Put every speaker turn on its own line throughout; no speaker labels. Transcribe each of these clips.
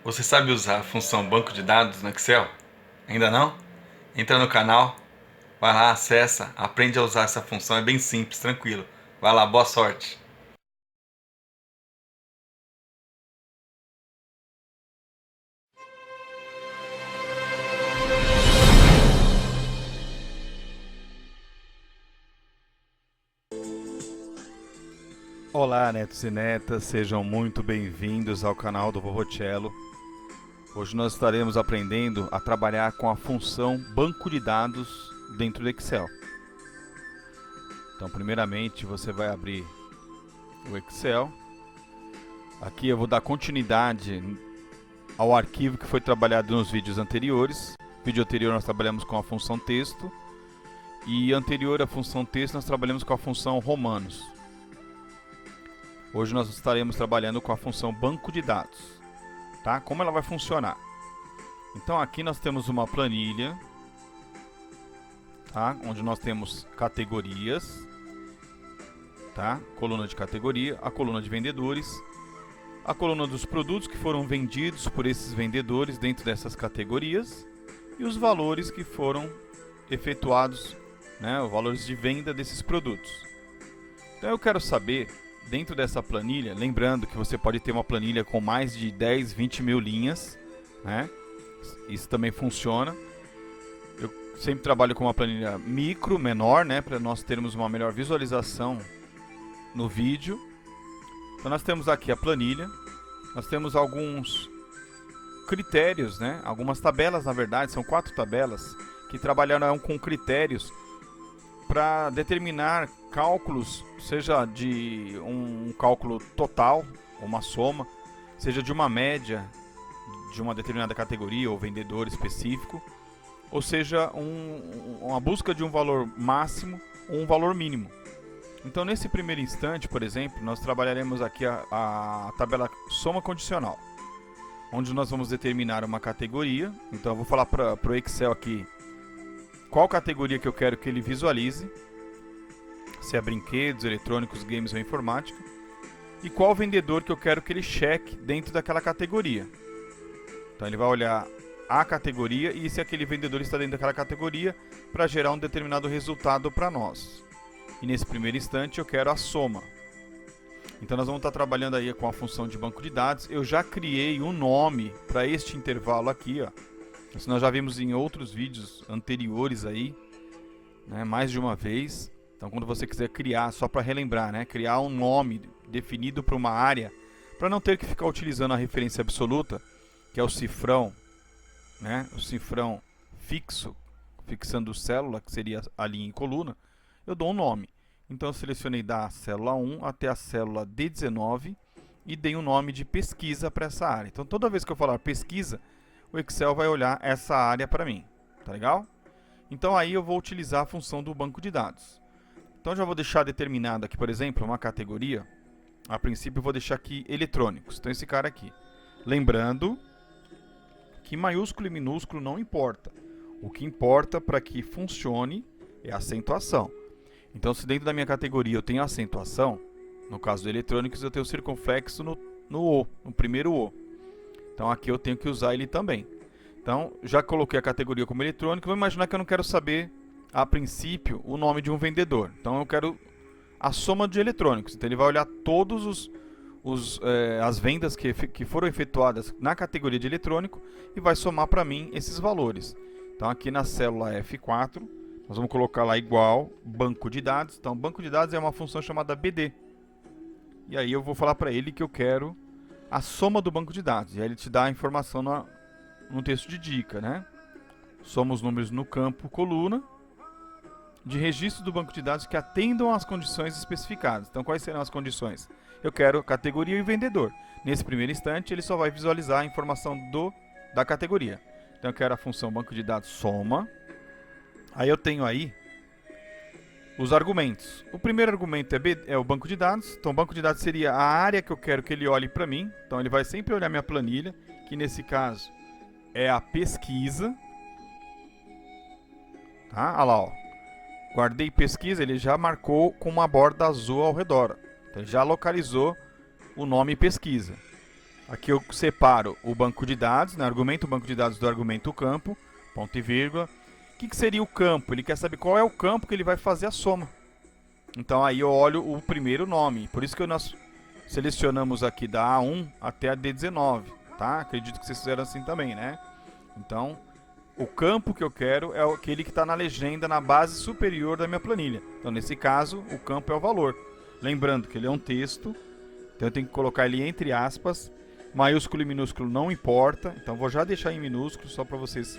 Você sabe usar a função banco de dados no Excel? Ainda não? Entra no canal, vai lá, acessa, aprende a usar essa função, é bem simples, tranquilo. Vai lá, boa sorte.
Olá, netos e netas, sejam muito bem-vindos ao canal do Vovô Cello. Hoje nós estaremos aprendendo a trabalhar com a função banco de dados dentro do Excel. Então, primeiramente, você vai abrir o Excel. Aqui eu vou dar continuidade ao arquivo que foi trabalhado nos vídeos anteriores. No vídeo anterior nós trabalhamos com a função texto e anterior à função texto nós trabalhamos com a função romanos. Hoje nós estaremos trabalhando com a função banco de dados, tá? Como ela vai funcionar? Então aqui nós temos uma planilha, tá? Onde nós temos categorias, tá? Coluna de categoria, a coluna de vendedores, a coluna dos produtos que foram vendidos por esses vendedores dentro dessas categorias e os valores que foram efetuados, né? Os valores de venda desses produtos. Então eu quero saber, dentro dessa planilha, lembrando que você pode ter uma planilha com mais de 10, 20 mil linhas, né? Isso também funciona. Eu sempre trabalho com uma planilha micro, menor, né? Para nós termos uma melhor visualização no vídeo. Então nós temos aqui a planilha. Nós temos alguns critérios, né? Algumas tabelas, na verdade, são 4 tabelas que trabalharam com critérios para determinar cálculos, seja de um cálculo total, uma soma, seja de uma média de uma determinada categoria ou vendedor específico, ou seja, uma busca de um valor máximo ou um valor mínimo. Então, nesse primeiro instante, por exemplo, nós trabalharemos aqui a tabela soma condicional, onde nós vamos determinar uma categoria. Então, eu vou falar para o Excel aqui qual categoria que eu quero que ele visualize, se é brinquedos, eletrônicos, games ou informática, e qual vendedor que eu quero que ele cheque dentro daquela categoria. Então ele vai olhar a categoria e se aquele vendedor está dentro daquela categoria para gerar um determinado resultado para nós. E nesse primeiro instante eu quero a soma. Então nós vamos estar trabalhando aí com a função de banco de dados. Eu já criei um nome para este intervalo aqui, ó. Isso nós já vimos em outros vídeos anteriores aí, né, mais de uma vez. Então quando você quiser criar, só para relembrar, né, criar um nome definido para uma área, para não ter que ficar utilizando a referência absoluta, que é o cifrão, né, o cifrão fixo, fixando célula, que seria a linha em coluna, eu dou um nome. Então eu selecionei da célula 1 até a célula D19 e dei um nome de pesquisa para essa área. Então toda vez que eu falar pesquisa, o Excel vai olhar essa área para mim, tá legal? Então aí eu vou utilizar a função do banco de dados. Então já vou deixar determinado aqui, por exemplo, uma categoria. A princípio eu vou deixar aqui eletrônicos. Então esse cara aqui. Lembrando que maiúsculo e minúsculo não importa. O que importa para que funcione é a acentuação. Então se dentro da minha categoria eu tenho acentuação, no caso do eletrônicos eu tenho o circunflexo no O, no primeiro O. Então aqui eu tenho que usar ele também. Então já coloquei a categoria como eletrônico. Vou imaginar que eu não quero saber a princípio o nome de um vendedor. Então eu quero a soma de eletrônicos. Então ele vai olhar todos as vendas que foram efetuadas na categoria de eletrônico e vai somar para mim esses valores. Então aqui na célula F4 nós vamos colocar lá igual banco de dados. Então banco de dados é uma função chamada BD. E aí eu vou falar para ele que eu quero a soma do banco de dados. E aí ele te dá a informação no texto de dica, né? Soma os números no campo coluna de registro do banco de dados que atendam às condições especificadas. Então quais serão as condições? Eu quero categoria e vendedor. Nesse primeiro instante ele só vai visualizar a informação da categoria. Então eu quero a função banco de dados soma. Aí eu tenho aí os argumentos. O primeiro argumento é o banco de dados. Então o banco de dados seria a área que eu quero que ele olhe para mim. Então ele vai sempre olhar minha planilha, que nesse caso é a pesquisa. Tá? Olha lá, ó. Guardei pesquisa, ele já marcou com uma borda azul ao redor. Então ele já localizou o nome pesquisa. Aqui eu separo o banco de dados, né? Argumento o banco de dados do argumento campo, ponto e vírgula. O que seria o campo? Ele quer saber qual é o campo que ele vai fazer a soma. Então aí eu olho o primeiro nome. Por isso que nós selecionamos aqui da A1 até a D19, tá? Acredito que vocês fizeram assim também, né? Então, o campo que eu quero é aquele que está na legenda, na base superior da minha planilha. Então, nesse caso, o campo é o valor. Lembrando que ele é um texto, então eu tenho que colocar ele entre aspas. Maiúsculo e minúsculo não importa, então vou já deixar em minúsculo, só para vocês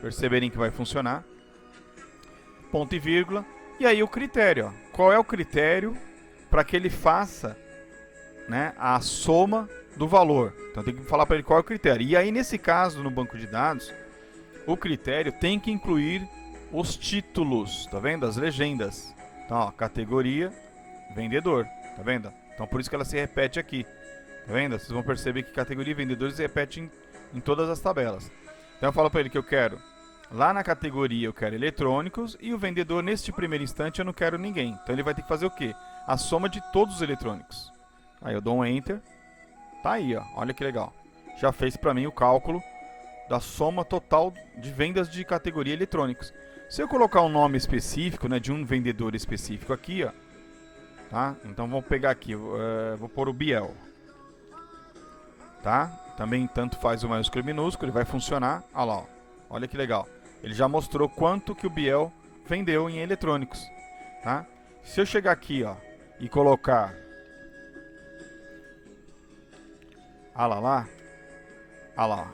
perceberem que vai funcionar. Ponto e vírgula. E aí o critério, ó. Qual é o critério para que ele faça, né, a soma do valor? Então tem que falar para ele qual é o critério. E aí nesse caso, no banco de dados, o critério tem que incluir os títulos, tá vendo? As legendas. Então, ó, categoria, vendedor, tá vendo? Então por isso que ela se repete aqui, tá vendo? Vocês vão perceber que categoria e vendedor se repete em todas as tabelas. Então eu falo para ele que eu quero, lá na categoria eu quero eletrônicos e o vendedor neste primeiro instante eu não quero ninguém. Então ele vai ter que fazer o quê? A soma de todos os eletrônicos. Aí eu dou um Enter, tá aí, ó, olha que legal. Já fez para mim o cálculo da soma total de vendas de categoria eletrônicos. Se eu colocar um nome específico, né, de um vendedor específico aqui, ó, tá? Então vamos pegar aqui, vou pôr o Biel, tá? Também tanto faz o maiúsculo e minúsculo, ele vai funcionar. Olha lá, ó. Olha que legal. Ele já mostrou quanto que o Biel vendeu em eletrônicos, tá? Se eu chegar aqui, ó, e colocar, olha lá,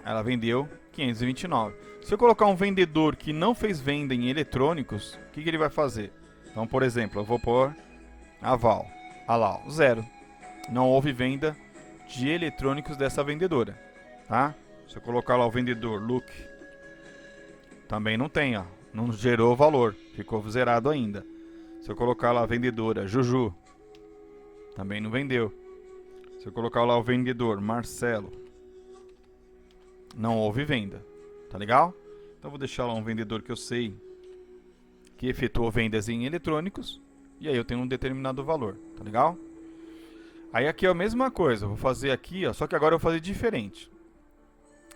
ela vendeu 529. Se eu colocar um vendedor que não fez venda em eletrônicos, o que ele vai fazer? Então, por exemplo, eu vou pôr aval. Olha lá, ó, 0. Não houve venda de eletrônicos dessa vendedora, tá? Se eu colocar lá o vendedor look, também não tem, ó, não gerou valor, ficou zerado ainda. Se eu colocar lá a vendedora Juju, também não vendeu. Se eu colocar lá o vendedor Marcelo, não houve venda, tá legal? Então vou deixar lá um vendedor que eu sei que efetuou vendas em eletrônicos e aí eu tenho um determinado valor, tá legal? Aí aqui é a mesma coisa, vou fazer aqui, ó, só que agora eu vou fazer diferente.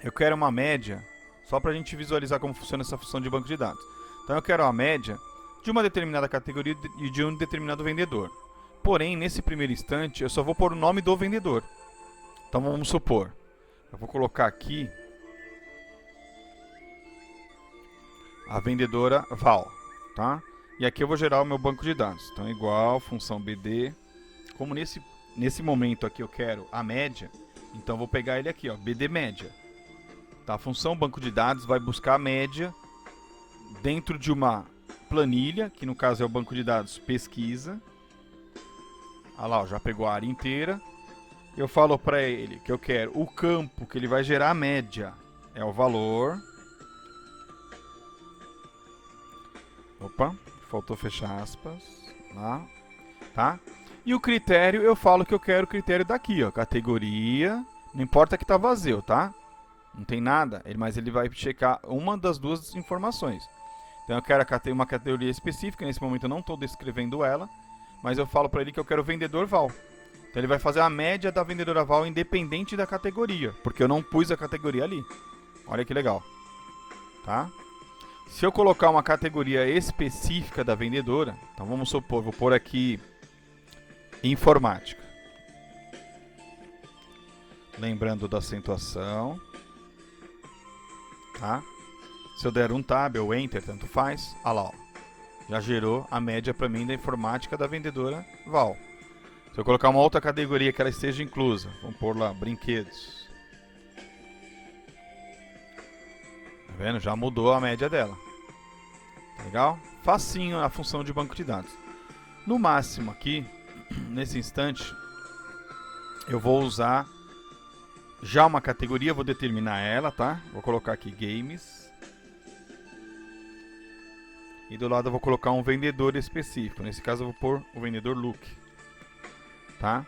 Eu quero uma média, só para a gente visualizar como funciona essa função de banco de dados. Então eu quero a média de uma determinada categoria e de um determinado vendedor. Porém, nesse primeiro instante, eu só vou pôr o nome do vendedor. Então vamos supor, eu vou colocar aqui a vendedora Val, tá? E aqui eu vou gerar o meu banco de dados. Então igual, função BD. Como nesse momento aqui eu quero a média, então eu vou pegar ele aqui, ó, BD média. Tá? A função banco de dados vai buscar a média dentro de uma planilha, que no caso é o banco de dados pesquisa. Olha lá, ó, já pegou a área inteira. Eu falo para ele que eu quero o campo que ele vai gerar a média, é o valor. Opa, faltou fechar aspas, lá, tá? E o critério, eu falo que eu quero o critério daqui, ó, categoria, não importa que tá vazio, tá? Não tem nada, mas ele vai checar uma das duas informações. Então eu quero uma categoria específica, nesse momento eu não estou descrevendo ela, mas eu falo para ele que eu quero o vendedor Val. Então ele vai fazer a média da vendedora Val independente da categoria, porque eu não pus a categoria ali. Olha que legal, tá? Se eu colocar uma categoria específica da vendedora, então vamos supor, vou pôr aqui informática. Lembrando da acentuação, tá? Se eu der um tab ou enter, tanto faz, olha lá, ó, já gerou a média para mim da informática da vendedora Val. Se eu colocar uma outra categoria que ela esteja inclusa, vamos pôr lá, brinquedos. Tá vendo? Já mudou a média dela. Legal? Facinho a função de banco de dados. No máximo aqui, nesse instante, eu vou usar já uma categoria, vou determinar ela, tá? Vou colocar aqui games. E do lado eu vou colocar um vendedor específico. Nesse caso eu vou pôr o vendedor look. Tá?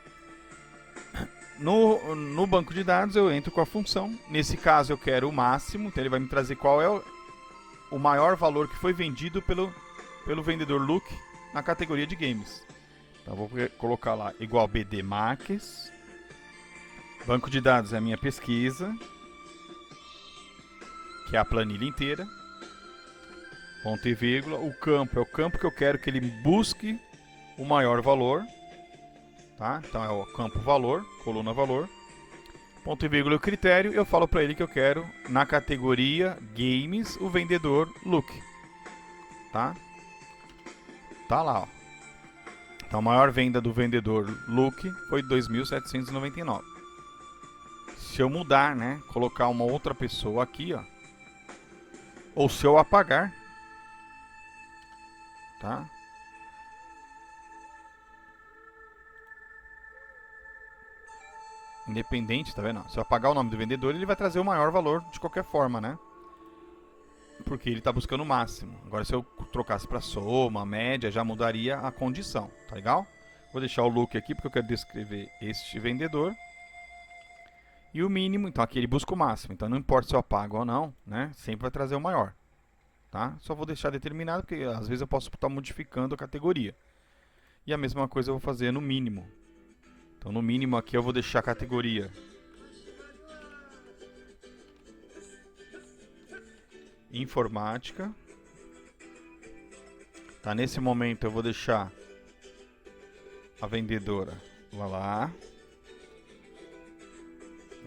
No banco de dados eu entro com a função. Nesse caso eu quero o máximo, então ele vai me trazer qual é o maior valor que foi vendido pelo vendedor look na categoria de games. Então vou colocar lá igual BD Max. Banco de dados é a minha pesquisa, que é a planilha inteira. Ponto e vírgula. O campo é o campo que eu quero que ele busque o maior valor. Tá? Então é o campo valor, coluna valor. Ponto e vírgula o critério. Eu falo para ele que eu quero na categoria games o vendedor look. Tá? Tá lá, ó. Então a maior venda do vendedor look foi 2.799. Se eu mudar, né, colocar uma outra pessoa aqui, ó, ou se eu apagar, tá? Independente, tá vendo? Se eu apagar o nome do vendedor, ele vai trazer o maior valor de qualquer forma, né? Porque ele está buscando o máximo. Agora, se eu trocasse para soma, média, já mudaria a condição, tá legal? Vou deixar o look aqui porque eu quero descrever este vendedor. E o mínimo, então aqui ele busca o máximo. Então não importa se eu apago ou não, né? Sempre vai trazer o maior, tá? Só vou deixar determinado porque às vezes eu posso estar modificando a categoria. E a mesma coisa eu vou fazer no mínimo. Então no mínimo aqui eu vou deixar a categoria informática. Tá, nesse momento eu vou deixar a vendedora lá.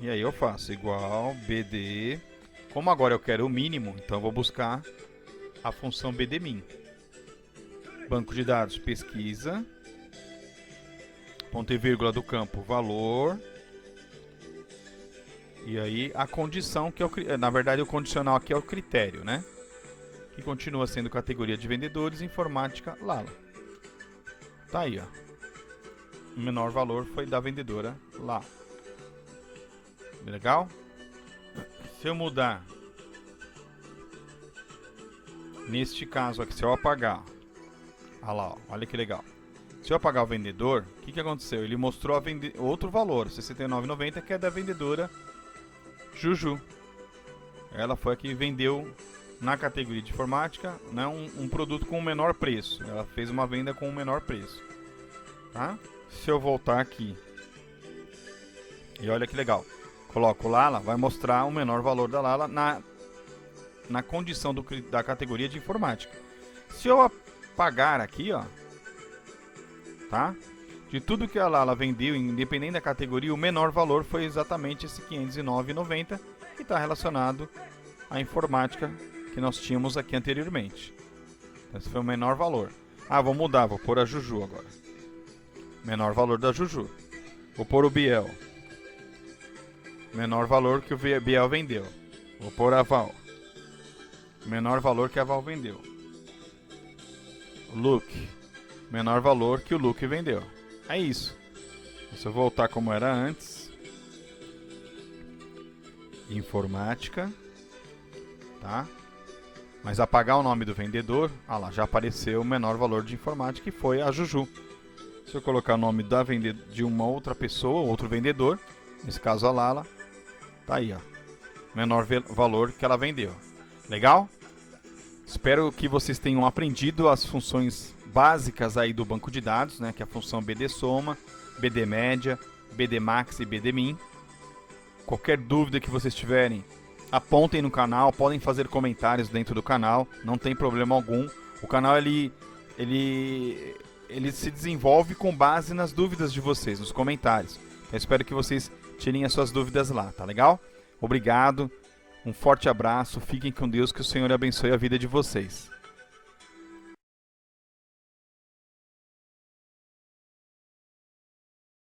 E aí eu faço igual BD. Como agora eu quero o mínimo, então eu vou buscar a função BDmin. Banco de dados, pesquisa. Ponto e vírgula do campo, valor. E aí a condição, que é o, na verdade o condicional aqui é o critério, né? Que continua sendo categoria de vendedores, informática, Lala. Tá aí, ó. O menor valor foi da vendedora lá. Legal? Se eu mudar, neste caso aqui, se eu apagar, olha lá, ó, olha que legal. Se eu apagar o vendedor, o que aconteceu? Ele mostrou outro valor, R$ 69,90, que é da vendedora Juju. Ela foi a que vendeu na categoria de informática, né, um produto com o menor preço. Ela fez uma venda com o menor preço. Tá? Se eu voltar aqui, e olha que legal, coloco Lala, vai mostrar o menor valor da Lala na condição da categoria de informática. Se eu apagar aqui, ó, tá? De tudo que a Lala vendeu, independente da categoria, o menor valor foi exatamente esse R$ 509,90, que está relacionado à informática que nós tínhamos aqui anteriormente. Então, esse foi o menor valor. Ah, vou mudar, vou pôr a Juju agora. Menor valor da Juju. Vou pôr o Biel. Menor valor que o Biel vendeu. Vou pôr a Val. Menor valor que a Val vendeu. Luke. Menor valor que o Luke vendeu. É isso. Se eu voltar como era antes. Informática. Tá? Mas apagar o nome do vendedor. Ah lá, já apareceu o menor valor de informática, que foi a Juju. Se eu colocar o nome de uma outra pessoa, outro vendedor, nesse caso a Lala, tá aí, ó. Menor valor que ela vendeu. Legal? Espero que vocês tenham aprendido as funções básicas aí do banco de dados, né, que é a função BD soma, BD média, BD max e BD min. Qualquer dúvida que vocês tiverem, apontem no canal, podem fazer comentários dentro do canal, não tem problema algum. O canal ele se desenvolve com base nas dúvidas de vocês, nos comentários. Então, espero que vocês tirem as suas dúvidas lá, tá legal? Obrigado, um forte abraço, fiquem com Deus, que o Senhor abençoe a vida de vocês.